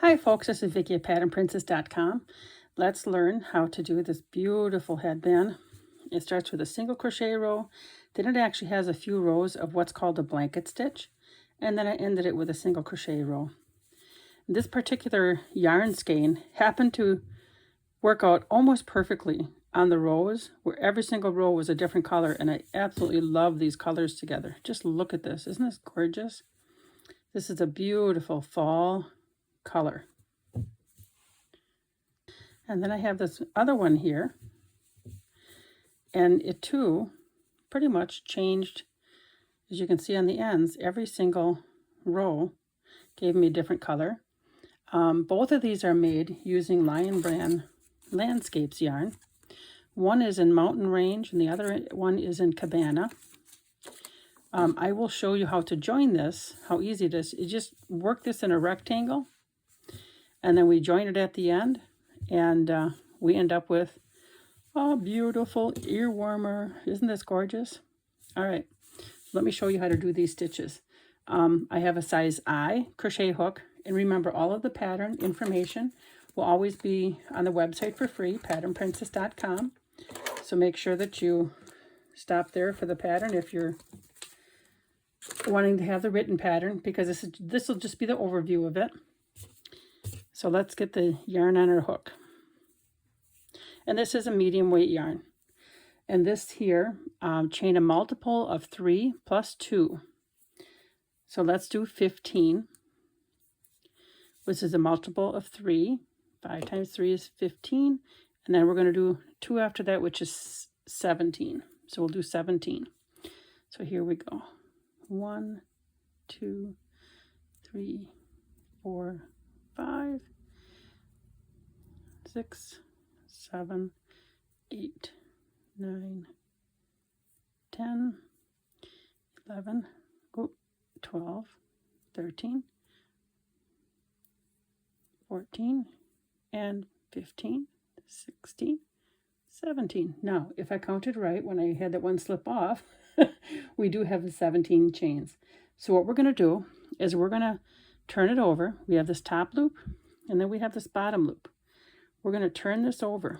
Hi folks, this is Vicki at patternprincess.com. Let's learn how to do this beautiful headband. It starts with a single crochet row, then it actually has a few rows of what's called a blanket stitch, and then I ended it with a single crochet row. This particular yarn skein happened to work out almost perfectly on the rows, where every single row was a different color, and I absolutely love these colors together. Just look at this. Isn't this gorgeous? This is a beautiful fall color. And then I have this other one here, and it too pretty much changed. As you can see on the ends, every single row gave me a different color. Both of these are made using Lion Brand Landscapes yarn. One is in Mountain Range and the other one is in Cabana. I will show you how to join this, how easy it is. You just work this in a rectangle, and then we join it at the end, and we end up with a beautiful ear warmer. Isn't this gorgeous? All right, let me show you how to do these stitches. I have a size I crochet hook, and remember, all of the pattern information will always be on the website for free, patternprincess.com. So make sure that you stop there for the pattern if you're wanting to have the written pattern, because this will just be the overview of it. So let's get the yarn on our hook. And this is a medium weight yarn. And this here, chain a multiple of 3 plus 2. So let's do 15, which is a multiple of 3. 5 times 3 is 15. And then we're going to do 2 after that, which is 17. So we'll do 17. So here we go. 1, 2, 3, 4, 5, 6, 7, 8, 9, 10, 11, 12, 13, 14, and 15, 16, 17. Now, if I counted right when I had that one slip off, we do have the 17 chains. So what we're going to do is we're going to turn it over. We have this top loop, and then we have this bottom loop. We're going to turn this over,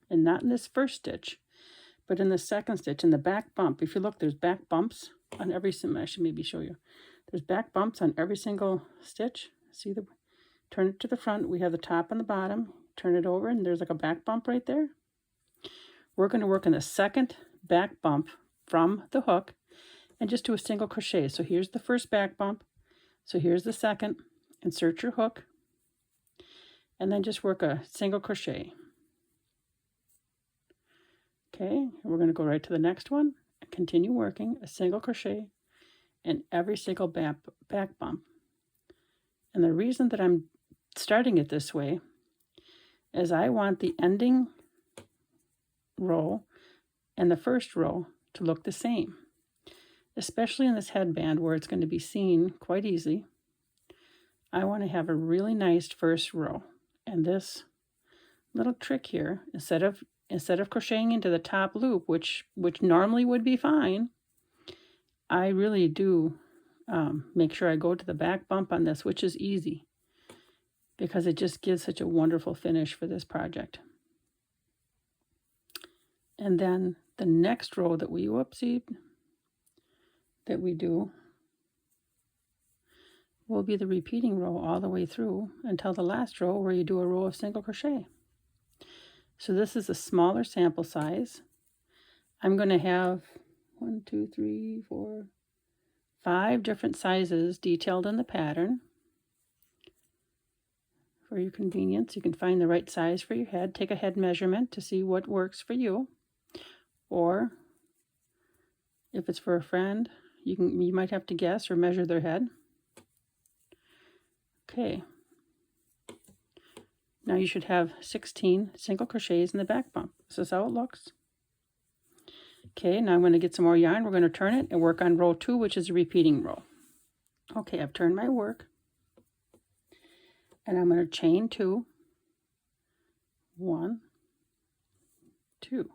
and not in this first stitch, but in the second stitch, in the back bump. If you look, there's back bumps on every single, I should maybe show you. There's back bumps on every single stitch. See, turn it to the front. We have the top and the bottom. Turn it over, and there's like a back bump right there. We're going to work in the second back bump from the hook and just do a single crochet. So here's the first back bump. So here's the second. Insert your hook, and then just work a single crochet. Okay, we're going to go right to the next one and continue working a single crochet in every single back bump. And the reason that I'm starting it this way is I want the ending row and the first row to look the same, especially in this headband where it's going to be seen quite easily. I want to have a really nice first row, and this little trick here, instead of crocheting into the top loop, which normally would be fine, I really do make sure I go to the back bump on this, which is easy because it just gives such a wonderful finish for this project. And then the next row that we do will be the repeating row all the way through until the last row, where you do a row of single crochet. So this is a smaller sample size. I'm going to have 1, 2, 3, 4, 5 different sizes detailed in the pattern. For your convenience, you can find the right size for your head. Take a head measurement to see what works for you. Or if it's for a friend, you might have to guess or measure their head. Okay. Now you should have 16 single crochets in the back bump. This is how it looks. Okay, now I'm going to get some more yarn. We're going to turn it and work on row 2, which is a repeating row. Okay, I've turned my work, and I'm going to chain 2, 1, 2.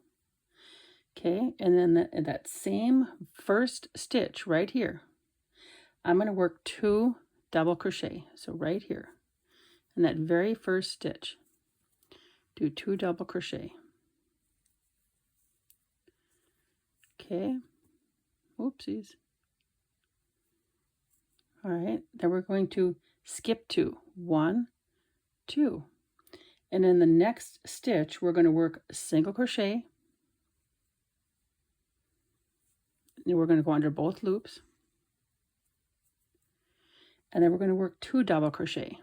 Okay, and then that same first stitch right here, I'm going to work 2 double crochet. So right here, in that very first stitch, do 2 double crochet. Okay, oopsies. All right, then we're going to skip 2, 1, 2, and in the next stitch we're going to work a single crochet, and we're going to go under both loops, and then we're going to work 2 double crochet.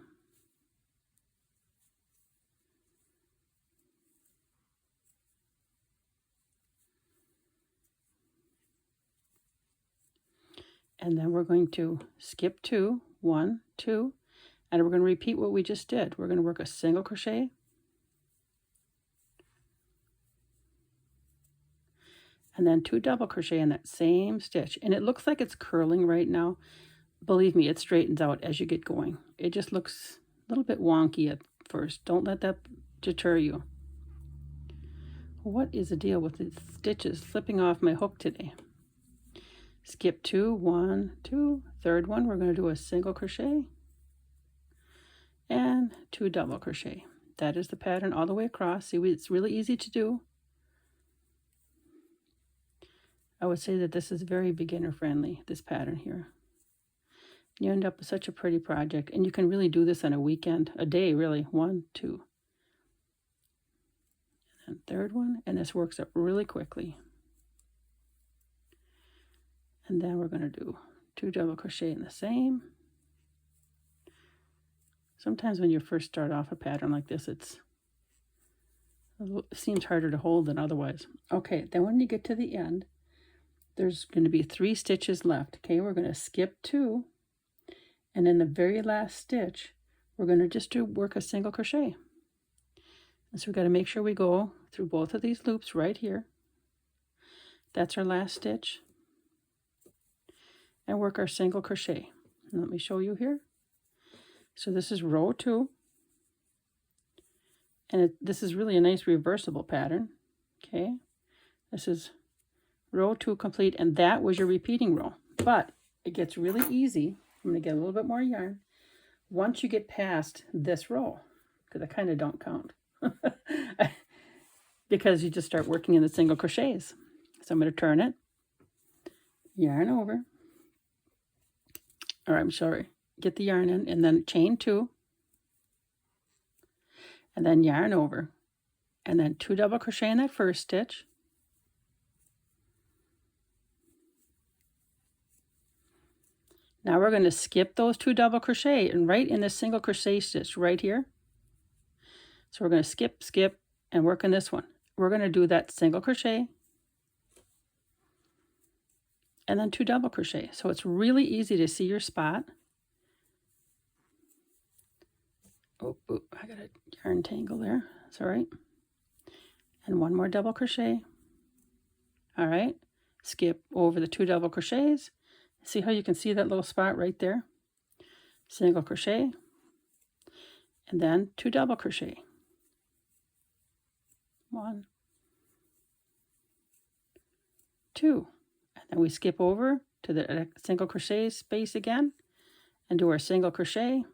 And then we're going to skip 2, 1, 2, and we're going to repeat what we just did. We're going to work a single crochet, and then 2 double crochet in that same stitch. And it looks like it's curling right now. Believe me, it straightens out as you get going. It just looks a little bit wonky at first. Don't let that deter you. What is the deal with the stitches slipping off my hook today? Skip 2, 1, 2, third one, we're going to do a single crochet and 2 double crochet. That is the pattern all the way across. See, it's really easy to do. I would say that this is very beginner friendly, this pattern here. You end up with such a pretty project, and you can really do this on a weekend, a day really. 1, 2. And third one, and this works up really quickly. And then we're going to do 2 double crochet in the same. Sometimes when you first start off a pattern like this, it seems harder to hold than otherwise. Okay, then when you get to the end, there's going to be 3 stitches left. Okay, we're going to skip 2, and in the very last stitch, we're going to just work a single crochet. And so we've got to make sure we go through both of these loops right here. That's our last stitch. And work our single crochet. And let me show you here. So this is row 2. And this is really a nice reversible pattern. Okay, this is row 2 complete, and that was your repeating row. But it gets really easy. I'm going to get a little bit more yarn once you get past this row, because I kind of don't count. Because you just start working in the single crochets. So I'm going to turn it, yarn over, or I'm sorry, get the yarn in, and then chain 2, and then yarn over, and then 2 double crochet in that first stitch, now we're going to skip those 2 double crochet and right in this single crochet stitch right here. So we're going to skip, skip, and work in this one. We're going to do that single crochet and then 2 double crochet. So it's really easy to see your spot. Oh, I got a yarn tangle there. That's all right. And 1 more double crochet. All right. Skip over the 2 double crochets. See how you can see that little spot right there? Single crochet and then 2 double crochet. 1, 2. And we skip over to the single crochet space again and do our single crochet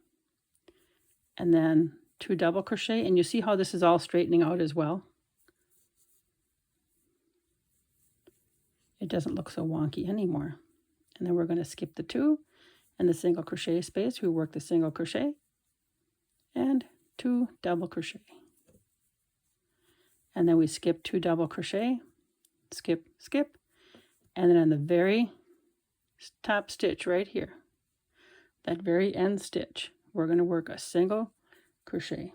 and then 2 double crochet, and you see how this is all straightening out as well. It doesn't look so wonky anymore. And then we're going to skip the 2 and the single crochet space. We work the single crochet and 2 double crochet, and then we skip 2 double crochet, skip, skip. And then on the very top stitch right here, that very end stitch, we're going to work a single crochet.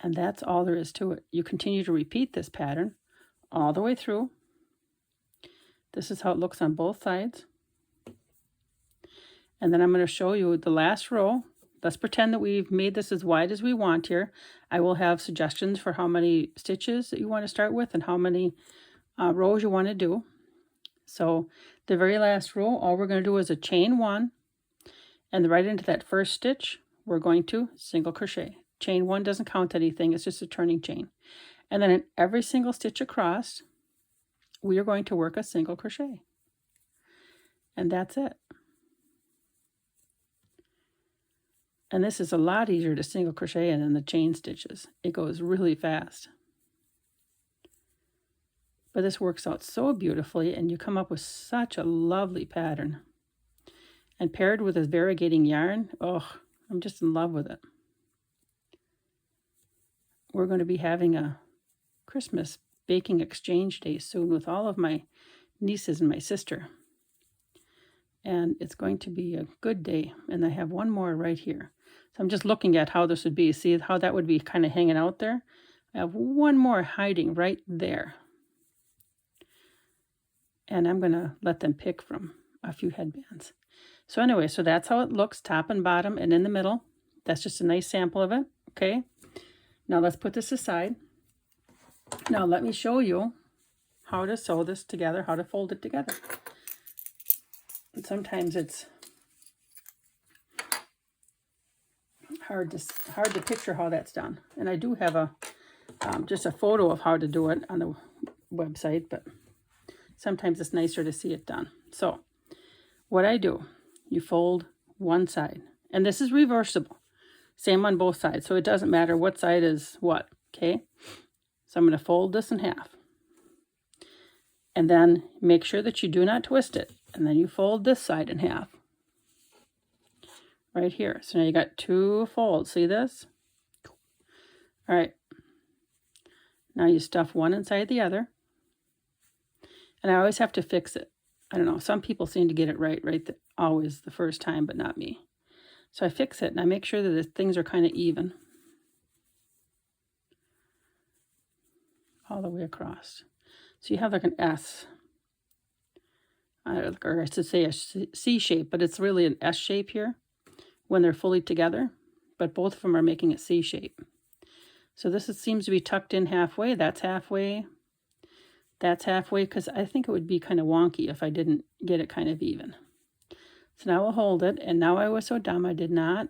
And that's all there is to it. You continue to repeat this pattern all the way through. This is how it looks on both sides. And then I'm going to show you the last row. Let's pretend that we've made this as wide as we want here. I will have suggestions for how many stitches that you want to start with and how many rows you want to do. So the very last row, all we're going to do is a chain 1, and right into that first stitch, we're going to single crochet. Chain 1 doesn't count anything, it's just a turning chain. And then in every single stitch across, we are going to work a single crochet. And that's it. And this is a lot easier to single crochet in than the chain stitches. It goes really fast. But this works out so beautifully, and you come up with such a lovely pattern. And paired with this variegating yarn, oh, I'm just in love with it. We're going to be having a Christmas baking exchange day soon with all of my nieces and my sister. And it's going to be a good day. And I have one more right here. So I'm just looking at how this would be. See how that would be kind of hanging out there? I have one more hiding right there. And I'm going to let them pick from a few headbands. So anyway, so that's how it looks, top and bottom and in the middle. That's just a nice sample of it, okay? Now let's put this aside. Now let me show you how to sew this together, how to fold it together. And sometimes it's hard to picture how that's done. And I do have a just a photo of how to do it on the website, but sometimes it's nicer to see it done. So what I do, you fold one side, and this is reversible. Same on both sides, so it doesn't matter what side is what, okay? So I'm going to fold this in half. And then make sure that you do not twist it. And then you fold this side in half. Right here. So now you got two folds. See this? All right. Now you stuff one inside the other. And I always have to fix it. I don't know. Some people seem to get it right always the first time, but not me. So I fix it and I make sure that the things are kind of even. All the way across. So you have like an S. Or I should say a C shape, but it's really an S shape here when they're fully together. But both of them are making a C shape. So this seems to be tucked in halfway. That's halfway. That's halfway, because I think it would be kind of wonky if I didn't get it kind of even. So now we'll hold it, and now I was so dumb I did not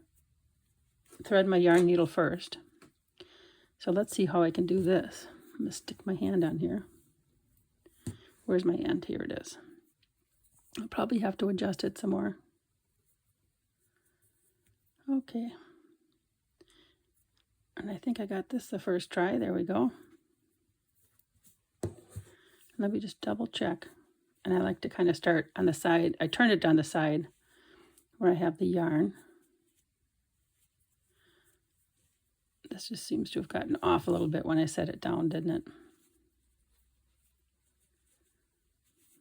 thread my yarn needle first. So let's see how I can do this. I'm going to stick my hand on here. Where's my end? Here it is. I'll probably have to adjust it some more. Okay. And I think I got this the first try. There we go. Let me just double check. And I like to kind of start on the side. I turn it down the side where I have the yarn. This just seems to have gotten off a little bit when I set it down, didn't it?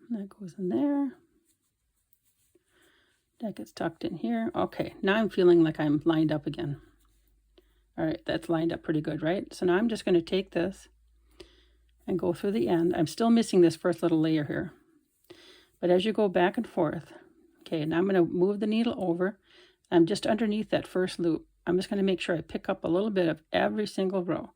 And that goes in there. That gets tucked in here. Okay, now I'm feeling like I'm lined up again. All right, that's lined up pretty good, right? So now I'm just going to take this and go through the end. I'm still missing this first little layer here. But as you go back and forth, okay, now I'm going to move the needle over. I'm just underneath that first loop. I'm just going to make sure I pick up a little bit of every single row.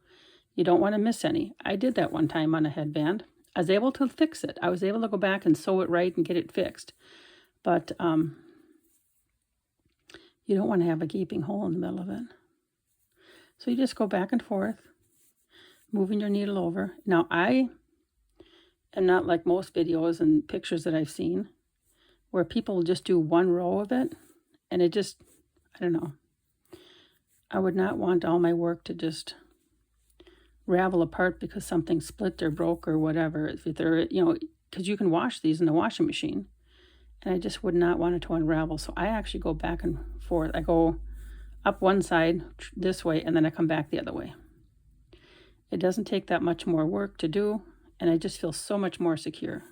You don't want to miss any. I did that one time on a headband. I was able to fix it. I was able to go back and sew it right and get it fixed. But you don't want to have a gaping hole in the middle of it. So you just go back and forth, moving your needle over. Now I am not like most videos and pictures that I've seen where people just do one row of it and it just, I don't know. I would not want all my work to just ravel apart because something split or broke or whatever. If they're, you know, because you can wash these in the washing machine. And I just would not want it to unravel. So I actually go back and forth. I go up one side this way and then I come back the other way. It doesn't take that much more work to do. And I just feel so much more secure.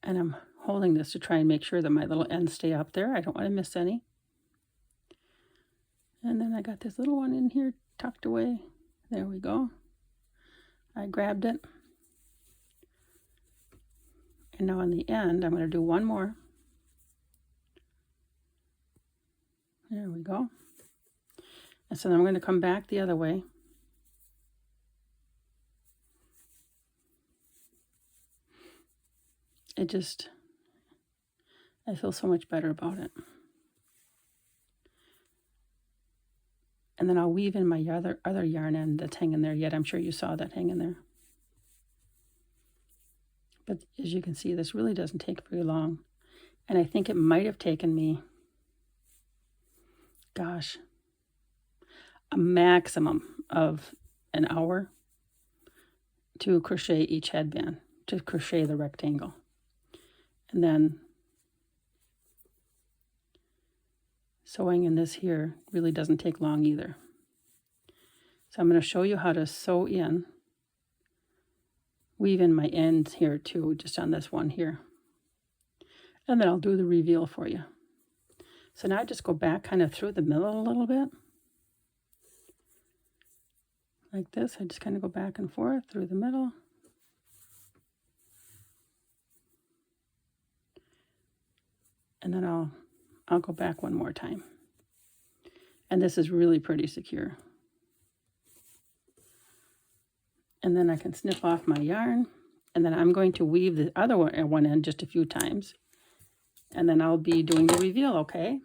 And I'm holding this to try and make sure that my little ends stay up there. I don't want to miss any. And then I got this little one in here tucked away. There we go. I grabbed it. And now on the end, I'm going to do one more. There we go. And so then I'm going to come back the other way. It just, I feel so much better about it. And then I'll weave in my other yarn end that's hanging there yet. I'm sure you saw that hanging there. But as you can see, this really doesn't take very long. And I think it might have taken me gosh, a maximum of an hour to crochet each headband, to crochet the rectangle. And then sewing in this here really doesn't take long either. So I'm going to show you how to sew in, weave in my ends here too, just on this one here. And then I'll do the reveal for you. So now I just go back kind of through the middle a little bit. Like this, I just kind of go back and forth through the middle. And then I'll go back one more time. And this is really pretty secure. And then I can snip off my yarn, and then I'm going to weave the other one in just a few times. And then I'll be doing the reveal, okay?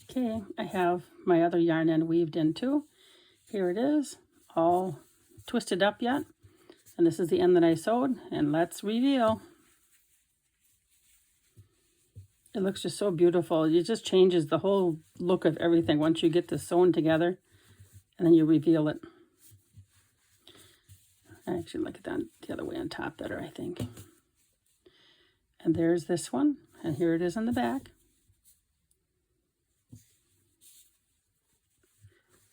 Okay, I have my other yarn end weaved in too. Here it is, all twisted up yet. And this is the end that I sewed, and let's reveal. It looks just so beautiful. It just changes the whole look of everything once you get this sewn together, and then you reveal it. I actually like it done the other way on top better, I think. And there's this one, and here it is in the back.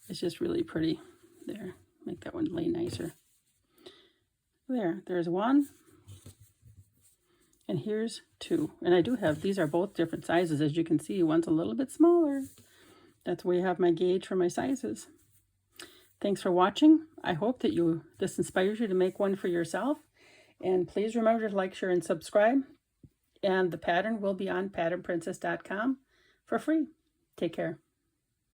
It's just really pretty. There, make that one lay nicer. There's one. And here's two. And I do have, these are both different sizes. As you can see, one's a little bit smaller. That's where I have my gauge for my sizes. Thanks for watching. I hope that this inspires you to make one for yourself. And please remember to like, share, and subscribe. And the pattern will be on patternprincess.com for free. Take care.